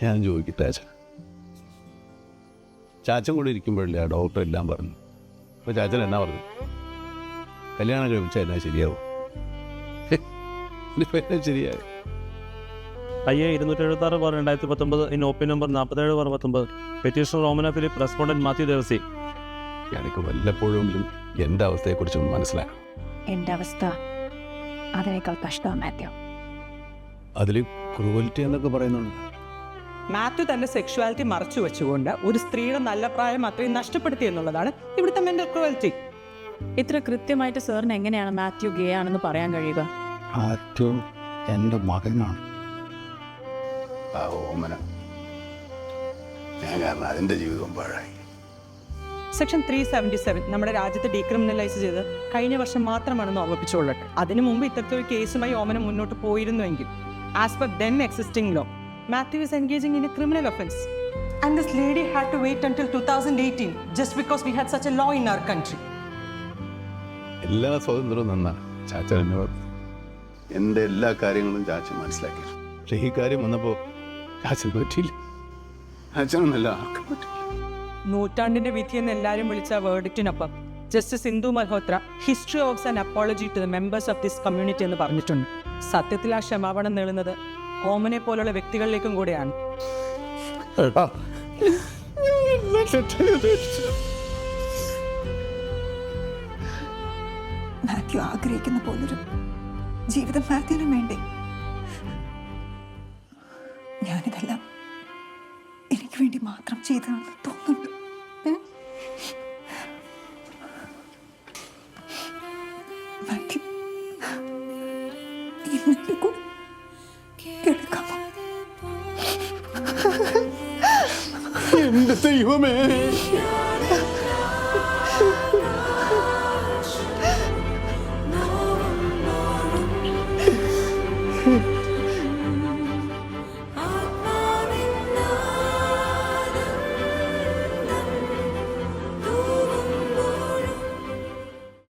ഞാൻ ചോദിക്കട്ടെ ചാച്ചൻ, ചാച്ചൻ കൂടെ ഇരിക്കുമ്പോഴല്ലേ ആ ഡോക്ടർ എല്ലാം പറഞ്ഞു. അപ്പോൾ ചാച്ചൻ എന്നാ പറഞ്ഞു? കല്യാണം കഴിച്ചാൽ എന്നാ ശരിയാവും? ഇനിയിപ്പോൾ എന്നാ ശരിയായി? IA 276/2019 in OP number 47/19 petitioner Romana Philip, respondent Mathew Devasi. എനിക്ക് വല്ലപ്പോഴെങ്കിലും എൻ്റെ അവസ്ഥയെക്കുറിച്ചൊന്ന് മനസ്സിലാക്കണം. എൻ്റെ അവസ്ഥ അതിനേക്കാൾ കഷ്ടമാണ് മാത്യു. അതിൽ ക്രൂവൽറ്റി എന്നൊക്കെ പറയുന്നുണ്ട്. മാത്യു തന്റെ സെക്ഷുവാലിറ്റി മറച്ചു വെച്ചുകൊണ്ട് ഒരു സ്ത്രീയുടെ നല്ല പ്രായം അത്രയും നഷ്ടപ്പെടുത്തി എന്നുള്ളതാണ് ഇവിടുത്തെ മെന്റൽ ക്രൂവൽറ്റി. ഇത്ര കൃത്യമായിട്ട് സാറിന് എങ്ങനെയാണ് മാത്യു ഗേ ആണെന്ന് പറയാൻ കഴിയുക? മാത്യു എൻ്റെ മകനാണ്. ആ ഓമന ഞാൻ കാരണം അതിൻ്റെ ജീവിതം പാഴായി. സെക്ഷൻ 377 നമ്മുടെ രാജ്യത്ത് ഡീക്രിമിനലൈസ് ചെയ്ത് കഴിഞ്ഞ വർഷം മാത്രമാണെന്ന് ഓർമ്മിപ്പിച്ചുകൊള്ളട്ടെ. അതിനു മുമ്പ് ഇത്തരത്തിലൊരു കേസുമായി ഓമന മുന്നോട്ട് പോയിരുന്നുവെങ്കിൽ as per then existing law Matthew is engaging in a criminal offense. And this lady had to wait until 2018 just because we had such a law in our country. എല്ലാ സ്വാതന്ത്ര്യവും നന്നാണ് ചാച്ചൻ എന്നെ പറഞ്ഞു. എൻ്റെ എല്ലാ കാര്യങ്ങളും ചാച്ചൻ മനസ്സിലാക്കി. പക്ഷേ ഈ കാര്യം വന്നപ്പോൾ ചാച്ചൻ പറ്റിയില്ല. ചാച്ചനൊന്നല്ല, ആർക്കും പറ്റില്ല. നൂറ്റാണ്ടിന്റെ വിധി എന്ന് എല്ലാവരും വിളിച്ച വേർഡിക്റ്റിനൊപ്പം justice Indu Malhotra history of an apology to the members of this community എന്ന് പറഞ്ഞിട്ടുണ്ട്. സത്യത്തിൽ ആ ക്ഷമാപണം നേടുന്നത് ഓമനെ പോലുള്ള വ്യക്തികളിലേക്കും കൂടെയാണ്. മാത്യു ആഗ്രഹിക്കുന്ന പോലൊരു ജീവിതം മാത്യുവിനും വേണ്ടേ? ഞാനിതെല്ലാം എനിക്ക് വേണ്ടി മാത്രം ചെയ്തതാണെന്ന് തോന്നുന്നുണ്ട്. മാത്യു, ഇന്നത്തെ കൂടെ കേൾക്കാമോ? എൻ്റെ ദൈവമേ.